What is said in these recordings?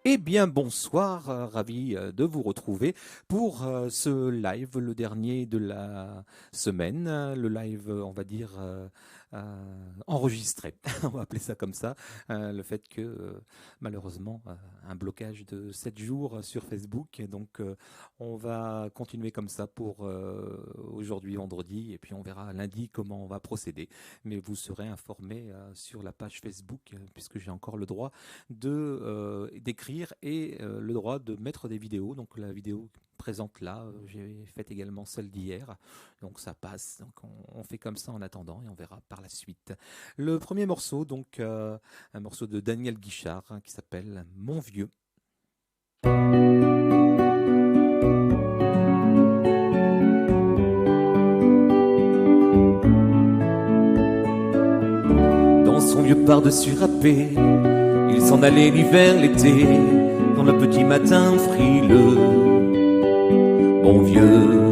Eh bien, bonsoir, ravi de vous retrouver pour ce live, le dernier de la semaine, le live, on va dire, enregistré, on va appeler ça comme ça, le fait que malheureusement, un blocage de 7 jours sur Facebook, et donc on va continuer comme ça pour aujourd'hui, vendredi, et puis on verra lundi comment on va procéder, mais vous serez informés sur la page Facebook, puisque j'ai encore le droit d'écrire et le droit de mettre des vidéos. Donc la vidéo présente là, j'ai fait également celle d'hier. Donc ça passe. Donc on fait comme ça en attendant et on verra par la suite. Le premier morceau, donc un morceau de Daniel Guichard qui s'appelle Mon vieux. Dans son vieux par-dessus râpé, il s'en allait l'hiver, l'été, dans le petit matin frileux. Mon vieux,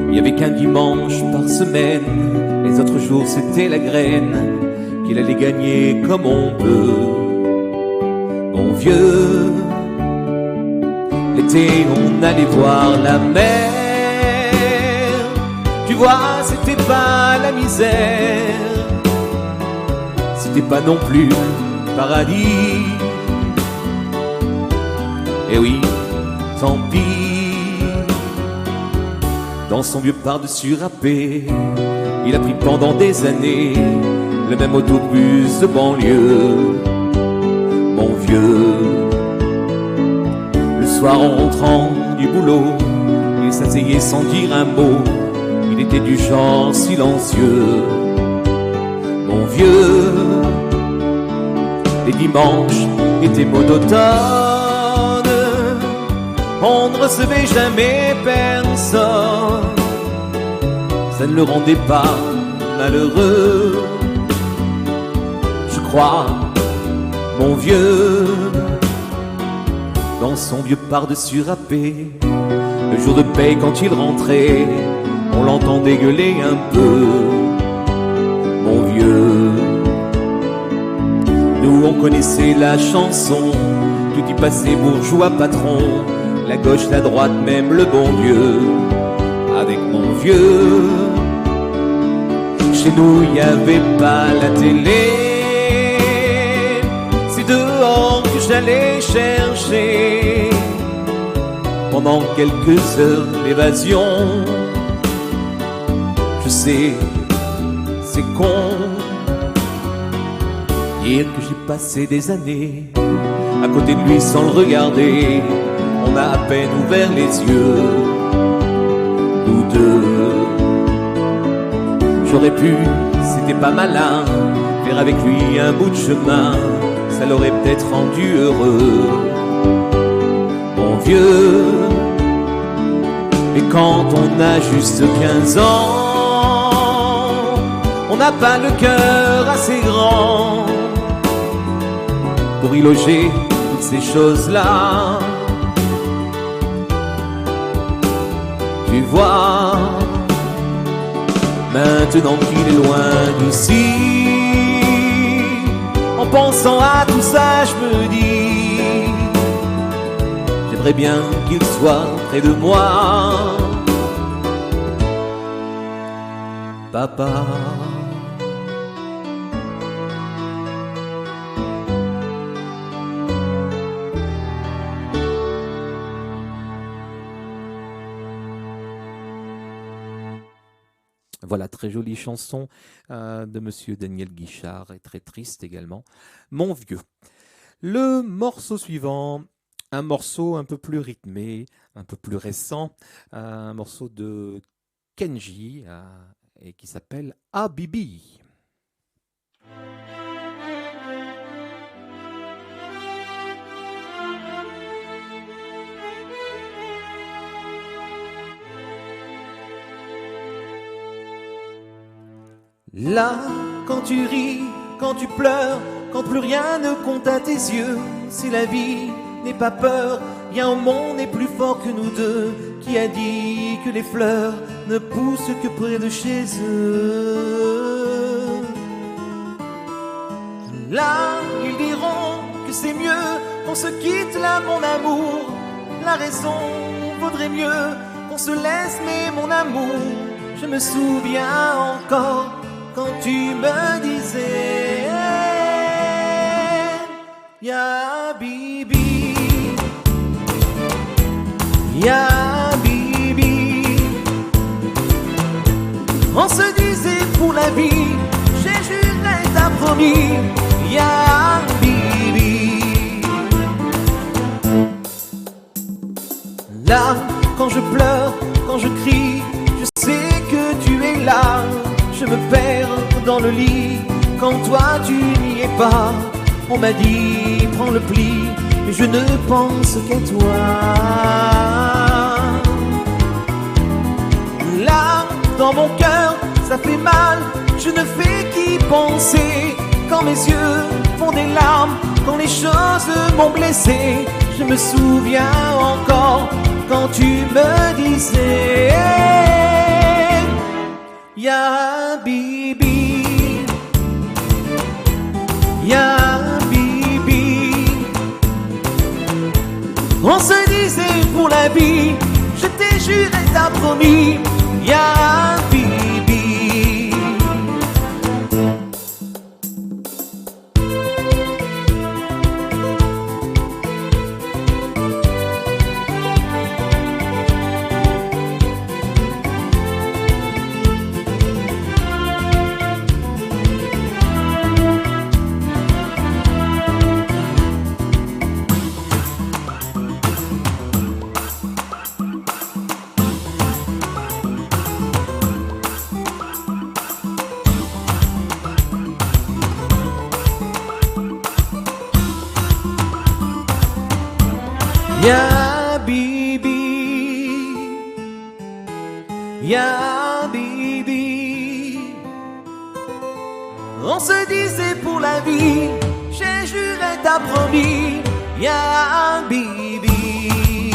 il n'y avait qu'un dimanche par semaine, les autres jours c'était la graine qu'il allait gagner comme on peut. Mon vieux, l'été on allait voir la mer, tu vois c'était pas la misère, c'était pas non plus paradis. Eh oui, tant pis. Dans son vieux par-dessus râpé, il a pris pendant des années le même autobus de banlieue. Mon vieux, le soir en rentrant du boulot, il s'asseyait sans dire un mot, il était du genre silencieux. Mon vieux, les dimanches étaient monotones, on ne recevait jamais personne, ça ne le rendait pas malheureux. Je crois, mon vieux, dans son vieux par-dessus râpé, le jour de paye quand il rentrait, on l'entendait gueuler un peu. Mon vieux, nous on connaissait la chanson, tout y passait bourgeois patron, la gauche, la droite, même le bon Dieu. Avec mon vieux, chez nous il n'y avait pas la télé, c'est dehors que j'allais chercher pendant quelques heures l'évasion. Je sais, c'est con, dire que j'ai passé des années à côté de lui sans le regarder. On a à peine ouvert les yeux, nous deux. J'aurais pu, c'était pas malin, faire avec lui un bout de chemin, ça l'aurait peut-être rendu heureux. Mon vieux, mais quand on a juste 15 ans, on n'a pas le cœur assez grand pour y loger toutes ces choses-là. Tu vois, maintenant qu'il est loin d'ici, en pensant à tout ça, je me dis, j'aimerais bien qu'il soit près de moi. Papa. Voilà, très jolie chanson de monsieur Daniel Guichard et très triste également. Mon vieux. Le morceau suivant, un morceau un peu plus rythmé, un peu plus récent, un morceau de Kenji et qui s'appelle Habibi. Là, quand tu ris, quand tu pleures, quand plus rien ne compte à tes yeux, si la vie n'aie pas peur, rien au monde n'est plus fort que nous deux. Qui a dit que les fleurs ne poussent que près de chez eux? Là, ils diront que sais mieux qu'on se quitte là, mon amour. La raison vaudrait mieux qu'on se laisse, mais mon amour, je me souviens encore quand tu me disais Ya Bibi, Ya Bibi. On se disait pour la vie, j'ai juré, t'as promis, Ya Bibi. Là, quand je pleure, quand je crie, je sais que tu es là. Je me perds dans le lit quand toi tu n'y es pas. On m'a dit prends le pli, mais je ne pense qu'à toi. Là, dans mon cœur, ça fait mal, je ne fais qu'y penser. Quand mes yeux font des larmes, quand les choses m'ont blessé, je me souviens encore quand tu me disais Ya Bibi, Ya Bibi. On se disait pour la vie, je t'ai juré, t'as promis, Ya Bibi. Ya Bibi, Ya Bibi. On se disait pour la vie, j'ai juré, t'as promis, Ya Bibi,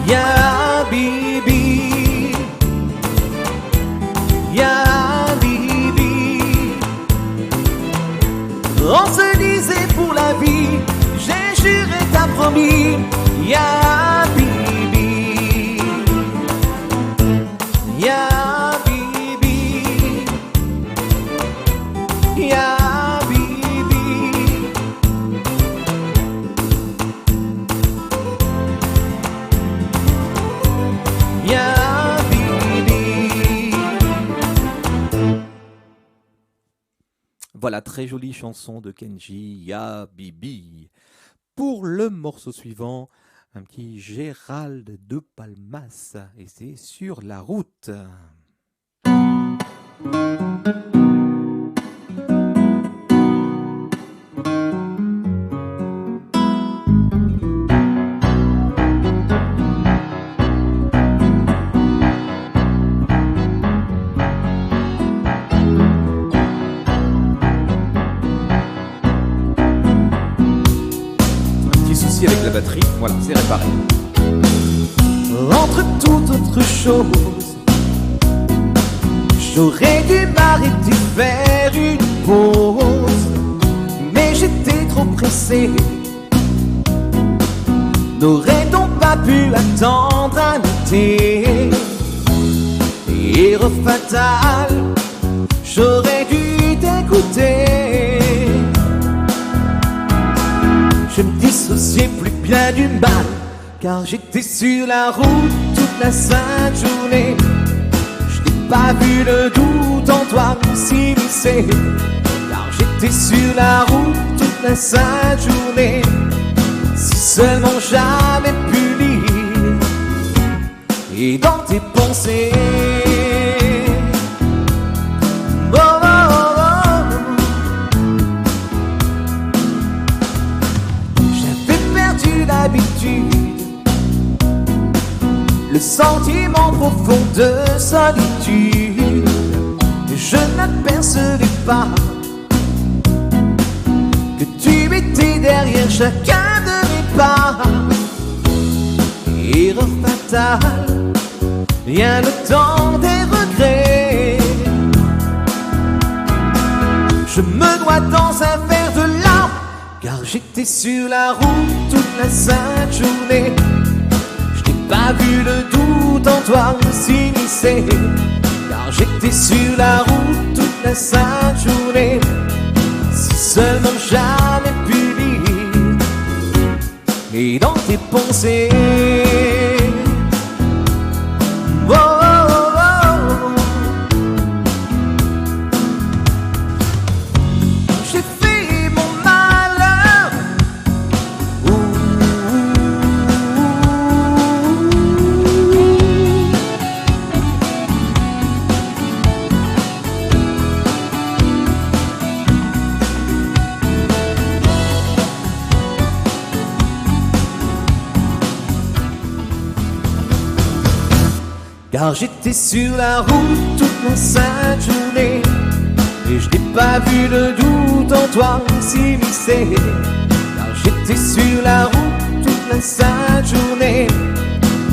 Ya Bibi, Ya Bibi. On se disait pour la vie, j'ai juré, t'as promis, Ya Bibi, Ya Bibi, Ya Bibi. Ya Bibi. Voilà, très jolie chanson de Kenji, Ya Bibi. Pour le morceau suivant, un petit Gérald de Palmas, et c'est Sur la route. Avec la batterie, voilà, c'est réparé. Entre toute autre chose, j'aurais dû m'arrêter, faire une pause, mais j'étais trop pressé. N'aurait-on pas pu attendre un été? Erreur fatale, j'aurais dû t'écouter. Je me dissociais plus bien du mal, car j'étais sur la route toute la sainte journée. Je n'ai pas vu le doute en toi s'immiscer, car j'étais sur la route toute la sainte journée. Si seulement j'avais pu lire et dans tes pensées le sentiment profond de solitude. Je n'apercevais pas que tu étais derrière chacun de mes pas. Erreur fatale, vient le temps des regrets. Je me noie dans un verre de larmes Car j'étais sur la route toute la sainte journée. Je n'ai pas vu le doute en toi s'immiscer. Car j'étais sur la route toute la sainte journée. Si seulement j'avais pu lire et dans tes pensées. Oh, oh, oh, oh. J'ai fait mon malheur. Car j'étais sur la route toute la sainte journée. Et je n'ai pas vu le doute en toi s'immiscer. Car j'étais sur la route toute la sainte journée.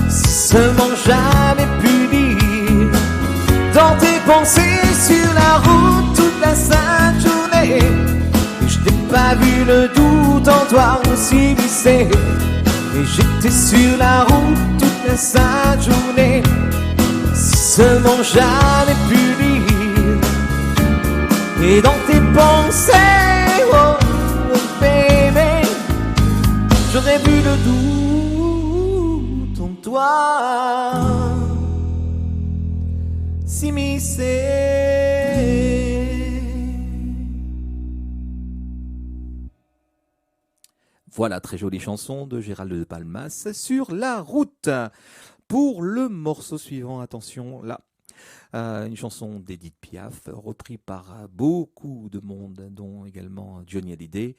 Si seulement j'avais pu lire dans tes pensées sur la route toute la sainte journée. Et je n'ai pas vu le doute en toi s'immiscer. Et j'étais sur la route toute la sainte journée. Si seulement j'avais pu lire et dans tes pensées, oh bébé, j'aurais vu le doute en toi s'immiscer. Voilà, très jolie chanson de Gérald de Palmas sur la route. Pour le morceau suivant, attention, là, une chanson d'Edith Piaf, reprise par beaucoup de monde, dont également Johnny Hallyday.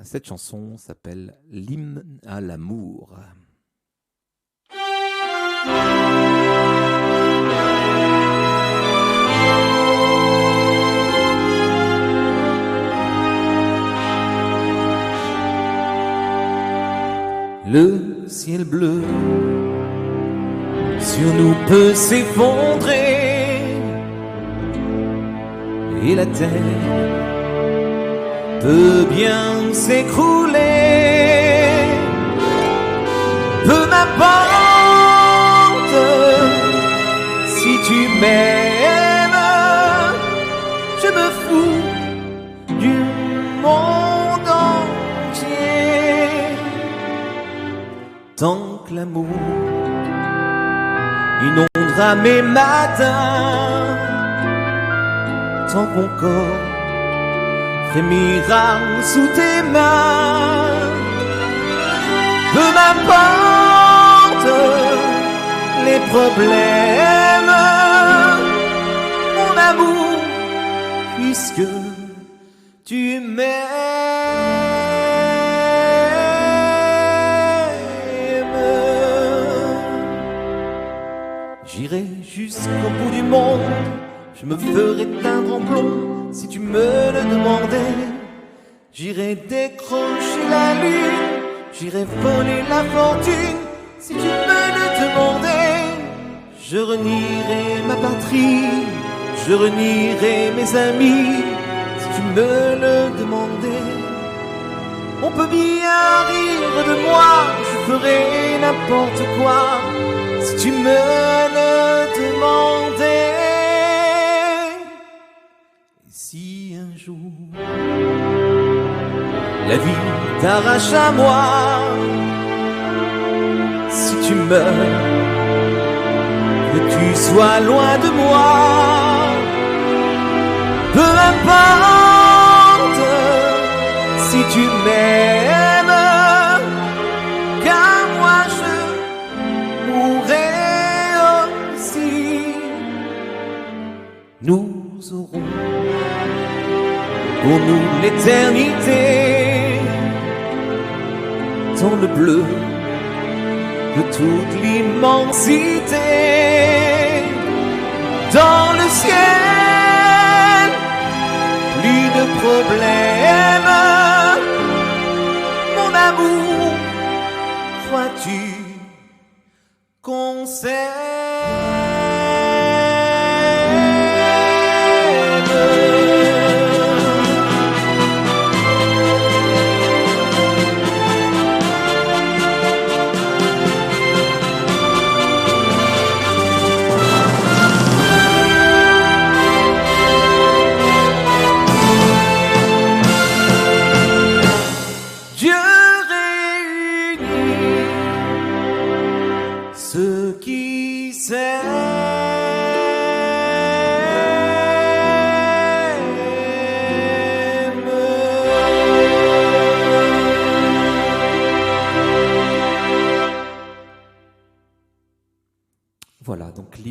Cette chanson s'appelle L'hymne à l'amour. Le ciel bleu sur nous peut s'effondrer et la terre peut bien s'écrouler. Peu m'importe si tu m'aimes, je me fous du monde entier. Tant que l'amour inondera mes matins, tant que mon corps frémira sous tes mains. Peu m'importe les problèmes, mon amour, puisque tu m'aimes. J'irai jusqu'au bout du monde, je me ferai teindre en blond si tu me le demandais. J'irai décrocher la lune, j'irai voler la fortune si tu me le demandais. Je renierai ma patrie, je renierai mes amis si tu me le demandais. On peut bien rire de moi, je ferai n'importe quoi si tu me le demandais. Et si un jour la vie t'arrache à moi, si tu meurs, que tu sois loin de moi, peu importe si tu m'aimes, car moi je mourrai aussi. Nous aurons pour nous l'éternité dans le bleu de toute l'immensité, dans le ciel, plus de problèmes, mon amour, crois-tu qu'on s'aime?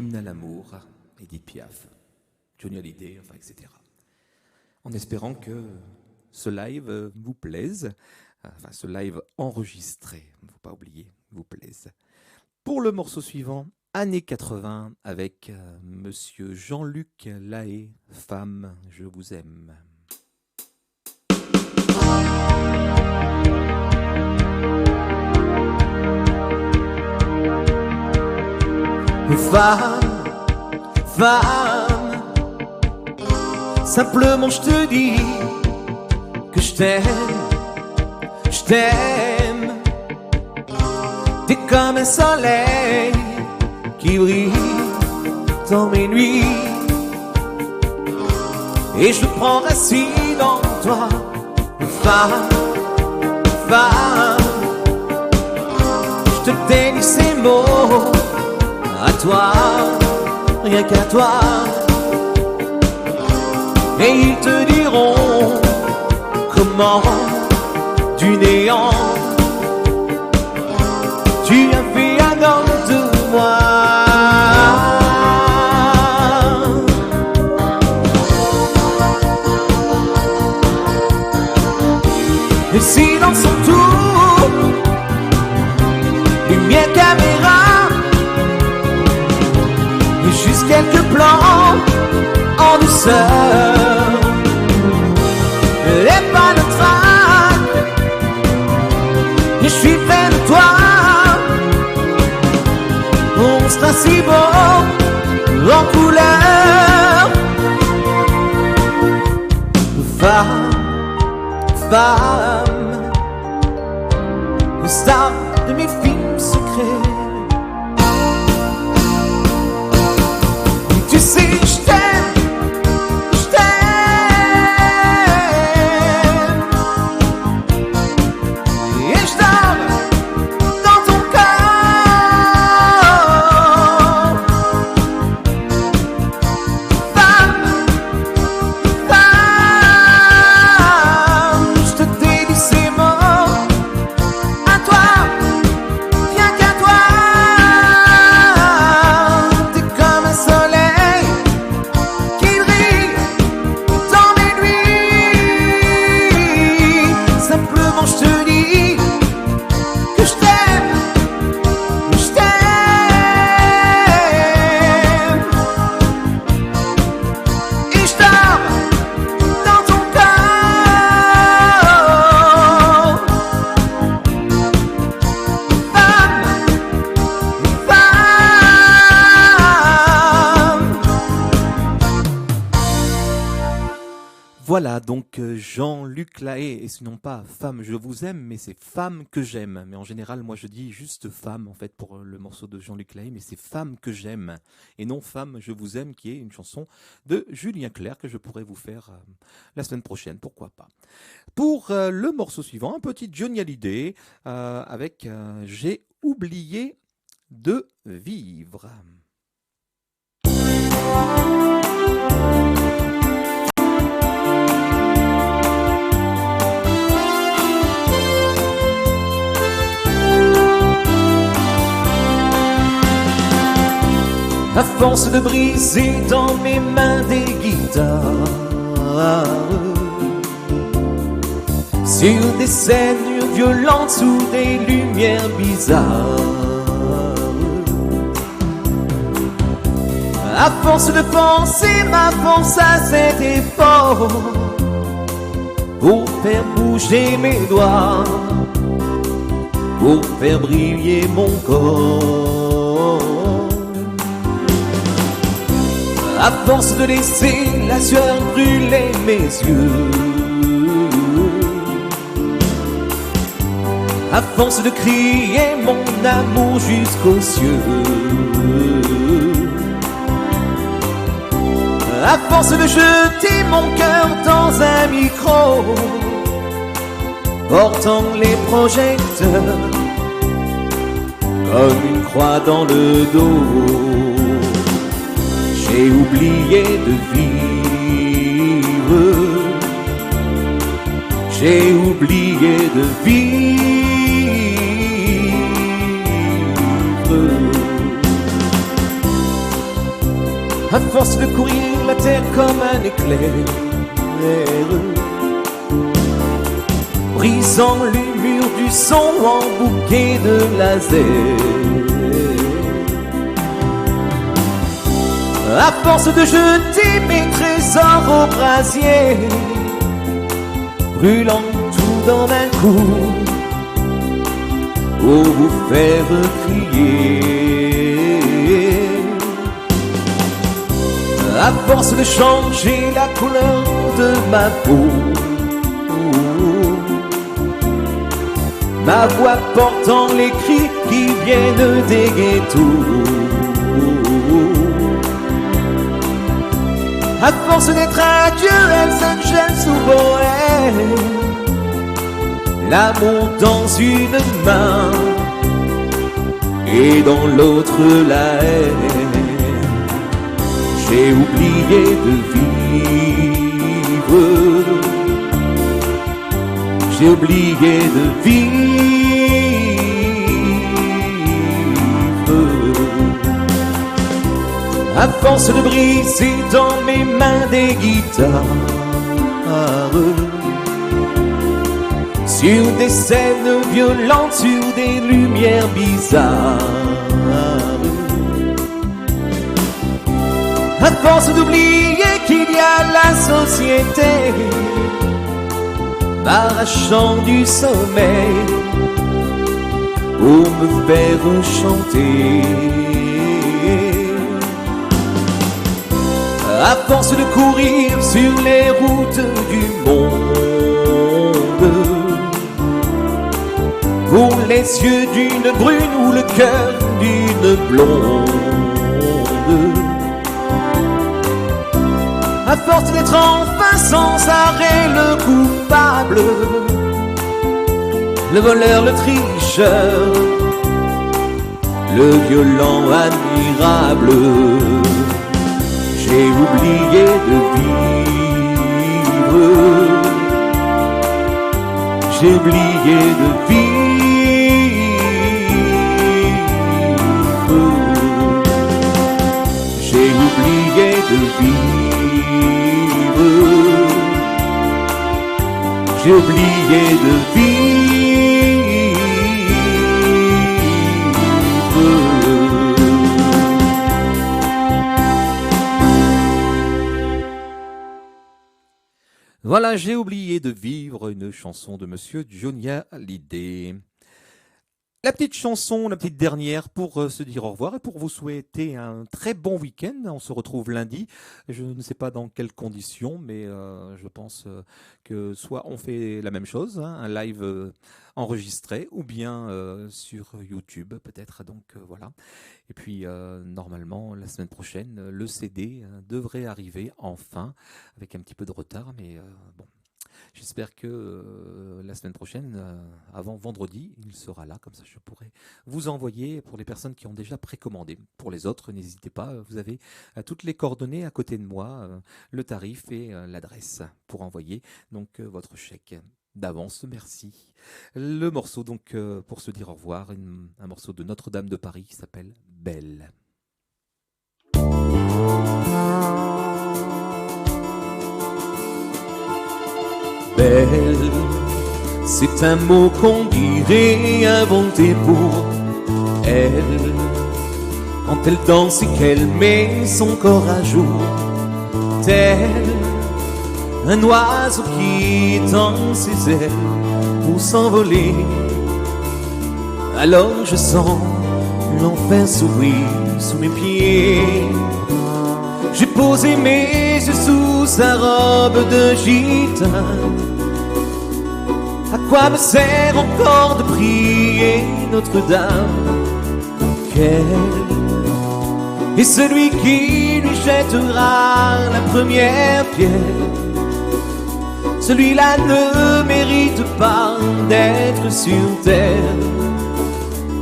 Hymne à l'amour, Edith Piaf, Johnny Hallyday, enfin, etc. En espérant que ce live vous plaise, enfin ce live enregistré, il ne faut pas oublier, vous plaise. Pour le morceau suivant, années 80, avec monsieur Jean-Luc Lahaye, Femme, je vous aime. Femme, femme, simplement je te dis que je t'aime, je t'aime. T'es comme un soleil qui brille dans mes nuits, et je prends racine dans toi. Femme, femme, je te dédie ces mots à toi, rien qu'à toi, et ils te diront comment du néant tu as fait un homme de moi. Le silence entoure, lumière, caméra, juste quelques plans en douceur. Les pas de trac, et je suis près de toi. On sera si beau en couleur. Femme, femme, star de mes films secrets. Tu sais, je t'aime, je t'aime, et je dors dans ton corps. Femme, femme, je te dédie ces mots à toi, rien qu'à toi. T'es comme un soleil Voilà, donc Jean-Luc Lahaye, et sinon pas Femme, je vous aime, mais c'est Femme que j'aime. Mais en général, moi je dis juste Femme, en fait, pour le morceau de Jean-Luc Lahaye, mais c'est Femme que j'aime, et non Femme, je vous aime, qui est une chanson de Julien Clerc que je pourrais vous faire la semaine prochaine, pourquoi pas. Pour le morceau suivant, un petit Johnny Hallyday, avec J'ai oublié de vivre. À force de briser dans mes mains des guitares, sur des scènes violentes sous des lumières bizarres, à force de penser ma force à cet effort pour faire bouger mes doigts, pour faire briller mon corps. À force de laisser la sueur brûler mes yeux, à force de crier mon amour jusqu'aux cieux, à force de jeter mon cœur dans un micro, portant les projecteurs comme une croix dans le dos, j'ai oublié de vivre, j'ai oublié de vivre. À force de courir la terre comme un éclair, brisant les murs du son en bouquet de laser. À force de jeter mes trésors au brasier, brûlant tout dans un coup, pour vous faire crier. À force de changer la couleur de ma peau, ma voix portant les cris qui viennent des ghettos. À force d'être un dieu, elle s'enchaîne sous bohème, l'amour dans une main et dans l'autre la haine. J'ai oublié de vivre, j'ai oublié de vivre. À force de briser dans mes mains des guitares, sur des scènes violentes, sur des lumières bizarres. À force d'oublier qu'il y a la société, m'arrachant du sommeil pour me faire chanter. À force de courir sur les routes du monde, pour les yeux d'une brune ou le cœur d'une blonde. À force d'être enfin sans arrêt le coupable, le voleur, le tricheur, le violent admirable, j'ai oublié de vivre, j'ai oublié de vivre, j'ai oublié de vivre. J'ai oublié de vivre. Voilà, j'ai oublié de vivre, une chanson de Monsieur Johnny Hallyday. La petite chanson, la petite dernière pour se dire au revoir et pour vous souhaiter un très bon week-end. On se retrouve lundi. Je ne sais pas dans quelles conditions, mais je pense que soit on fait la même chose, hein, un live enregistré, ou bien sur YouTube peut-être. Donc voilà. Et puis normalement la semaine prochaine, le CD devrait arriver enfin, avec un petit peu de retard, mais bon. J'espère que la semaine prochaine, avant vendredi, il sera là. Comme ça, je pourrai vous envoyer pour les personnes qui ont déjà précommandé. Pour les autres, n'hésitez pas. Vous avez toutes les coordonnées à côté de moi, le tarif et l'adresse pour envoyer donc votre chèque. D'avance, merci. Le morceau, donc, pour se dire au revoir, un morceau de Notre-Dame de Paris qui s'appelle Belle. Belle, c'est un mot qu'on dirait inventé pour elle. Quand elle danse et qu'elle met son corps à jour, tel un oiseau qui tend ses ailes pour s'envoler. Alors je sens l'enfer s'ouvrir sous mes pieds. J'ai posé mes yeux sous sa robe de gitane. À quoi me sert encore de prier Notre-Dame? Quel est celui qui lui jettera la première pierre? Celui-là ne mérite pas d'être sur terre.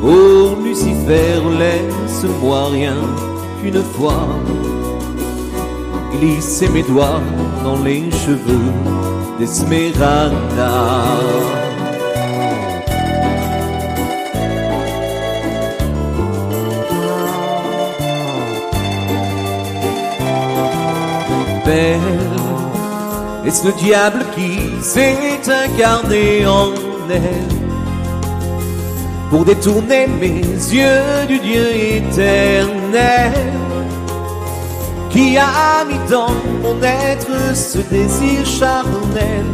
Oh Lucifer, laisse-moi rien qu'une fois glisser mes doigts dans les cheveux d'Esmeralda. belle. Est-ce le diable qui s'est incarné en elle pour détourner mes yeux du Dieu éternel, qui a mis dans mon être ce désir charnel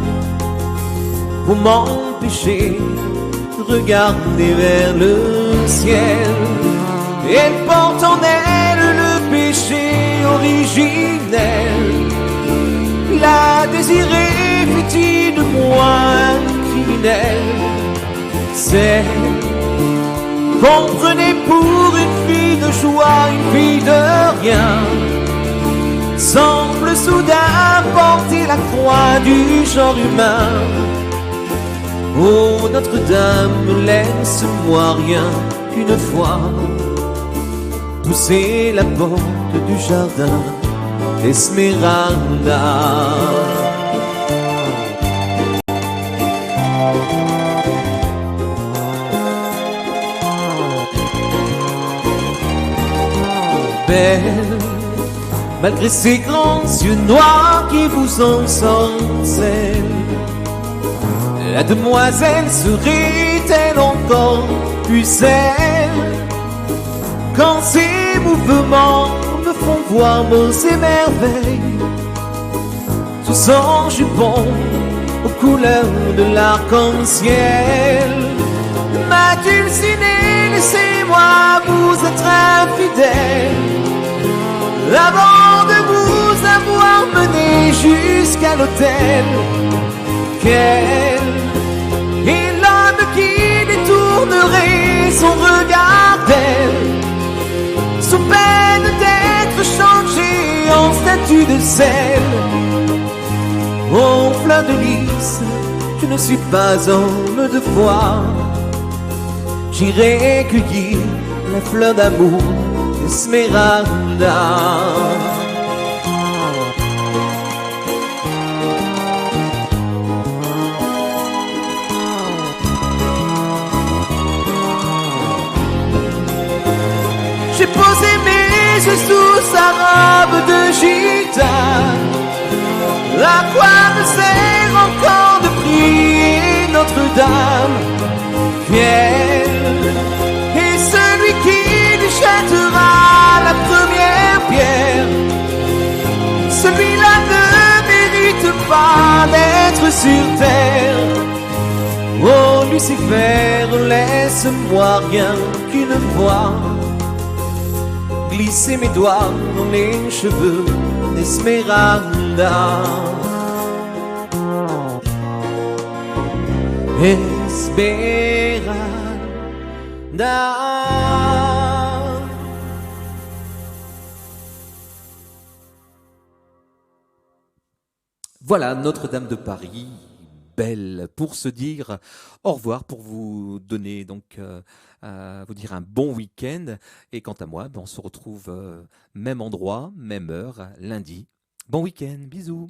pour m'empêcher de regarder vers le ciel. Elle porte en elle le péché originel, la désirée fait de moi un criminel. C'est qu'on prenait pour une fille de joie, une fille de rien, semble soudain porter la croix du genre humain. Oh Notre-Dame, laisse-moi rien qu'une fois pousser la porte du jardin Esmeralda. Belle, malgré ses grands yeux noirs qui vous ensorcellent, la demoiselle serait-elle encore pucelle quand ses mouvements me font voir mots et merveilles sous son jupon aux couleurs de l'arc-en-ciel? Ma dulcinée, laissez-moi vous être infidèle avant de vous avoir mené jusqu'à l'autel. Quel est l'homme qui détournerait son regard d'elle sous peine d'être changé en statue de sel? Oh fleur de lys, je ne suis pas homme de foi, j'irai cueillir la fleur d'amour d'Esmeralda. J'ai posé mes yeux sous sa robe de gitane, à quoi me sert encore de prier Notre-Dame? Fiel est celui qui lui jettera la première pierre. Celui-là ne mérite pas d'être sur terre. Oh Lucifer, laisse-moi rien qu'une fois glisser mes doigts dans les cheveux d'Esmeralda. Esmeralda. Voilà Notre-Dame de Paris, belle, pour se dire au revoir, pour vous donner donc vous dire un bon week-end. Et quant à moi, on se retrouve même endroit, même heure, lundi. Bon week-end, bisous.